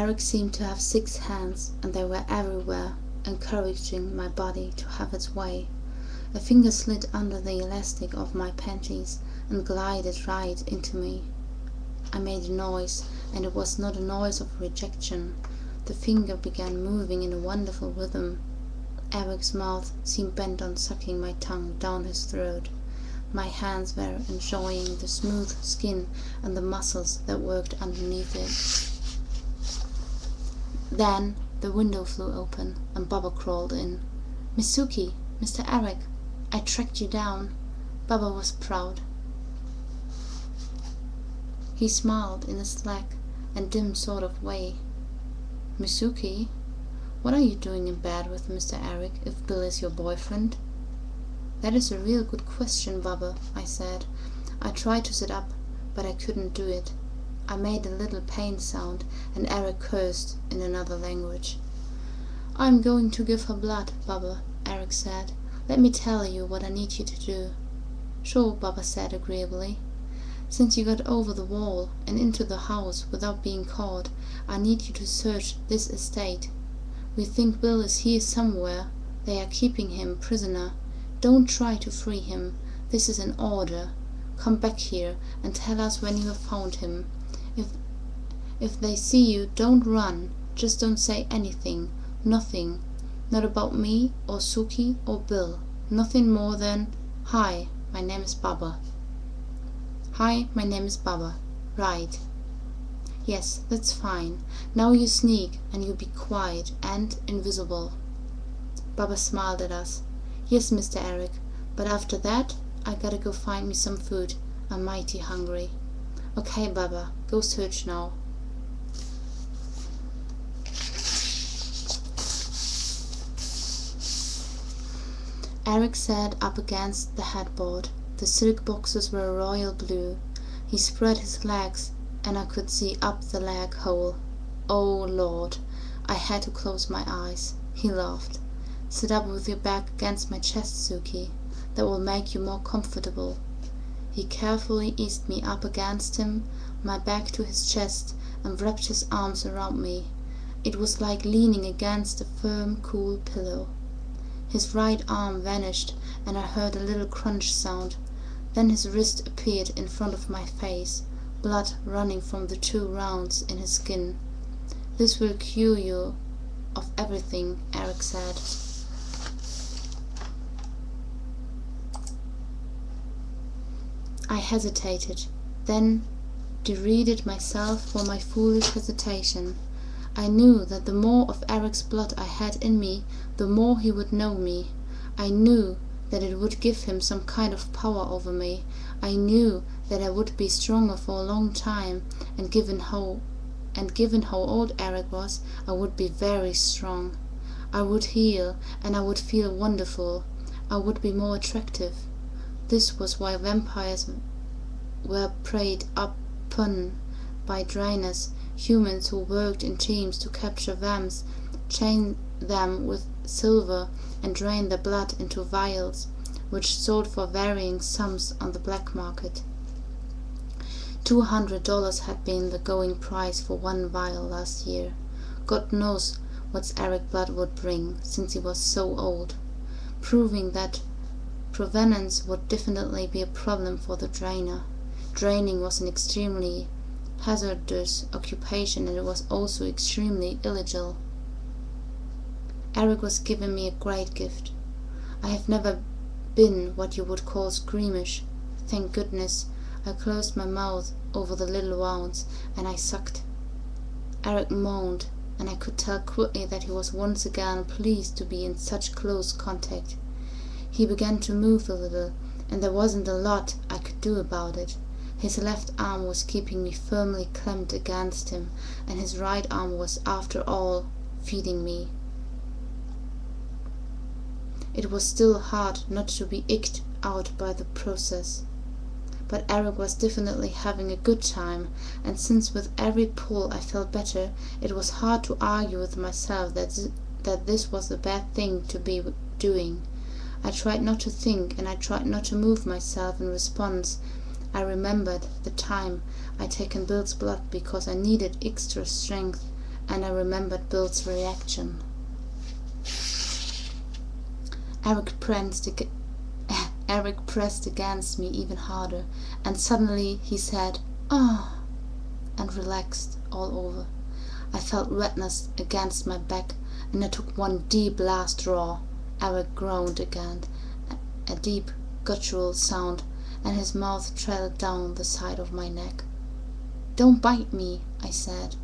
Eric seemed to have 6 hands, and they were everywhere, encouraging my body to have its way. A finger slid under the elastic of my panties and glided right into me. I made a noise, and it was not a noise of rejection. The finger began moving in a wonderful rhythm. Eric's mouth seemed bent on sucking my tongue down his throat. My hands were enjoying the smooth skin and the muscles that worked underneath it. Then the window flew open, and Baba crawled in. "Miss Sookie, Mr. Eric, I tracked you down." Baba was proud. He smiled in a slack and dim sort of way. "Miss Sookie, what are you doing in bed with Mr. Eric if Bill is your boyfriend?" "That is a real good question, Baba," I said. I tried to sit up, but I couldn't do it. I made a little pain sound, and Eric cursed in another language. "I'm going to give her blood, Baba," Eric said. "Let me tell you what I need you to do." "Sure," Baba said agreeably. "Since you got over the wall and into the house without being caught, I need you to search this estate. We think Bill is here somewhere. They are keeping him prisoner. Don't try to free him. This is an order. Come back here and tell us when you have found him. If they see you, don't run. Just don't say anything. Nothing. Not about me or Sookie or Bill. Nothing more than, 'Hi, my name is Baba.' 'Hi, my name is Baba.' Right. Yes, that's fine. Now you sneak, and you be quiet and invisible." Baba smiled at us. "Yes, Mr. Eric, but after that, I gotta go find me some food. I'm mighty hungry." "Okay, Baba, go search now." Eric sat up against the headboard. The silk boxes were royal blue. He spread his legs, and I could see up the leg hole. Oh, Lord! I had to close my eyes. He laughed. "Sit up with your back against my chest, Sookie. That will make you more comfortable." He carefully eased me up against him, my back to his chest, and wrapped his arms around me. It was like leaning against a firm, cool pillow. His right arm vanished, and I heard a little crunch sound. Then his wrist appeared in front of my face, blood running from the 2 rounds in his skin. "This will cure you of everything," Eric said. I hesitated, then derided myself for my foolish hesitation. I knew that the more of Eric's blood I had in me, the more he would know me. I knew that it would give him some kind of power over me. I knew that I would be stronger for a long time, and given how old Eric was, I would be very strong. I would heal, and I would feel wonderful. I would be more attractive. This was why vampires were preyed upon by drainers, humans who worked in teams to capture vamps, chain them with silver, and drain their blood into vials, which sold for varying sums on the black market. $200 had been the going price for 1 vial last year. God knows what Eric's blood would bring, since he was so old, proving that provenance would definitely be a problem for the drainer. Draining was an extremely hazardous occupation, and it was also extremely illegal. Eric was giving me a great gift. I have never been what you would call squeamish. Thank goodness. I closed my mouth over the little wounds, and I sucked. Eric moaned, and I could tell quickly that he was once again pleased to be in such close contact. He began to move a little, and there wasn't a lot I could do about it. His left arm was keeping me firmly clamped against him, and his right arm was, after all, feeding me. It was still hard not to be icked out by the process. But Eric was definitely having a good time, and since with every pull I felt better, it was hard to argue with myself that this was a bad thing to be doing. I tried not to think, and I tried not to move myself in response. I remembered the time I'd taken Bill's blood because I needed extra strength, and I remembered Bill's reaction. Eric pressed against me even harder, and suddenly he said, "Oh," and relaxed all over. I felt redness against my back, and I took one deep last draw. Eric groaned again, a deep guttural sound, and his mouth trailed down the side of my neck. "Don't bite me," I said.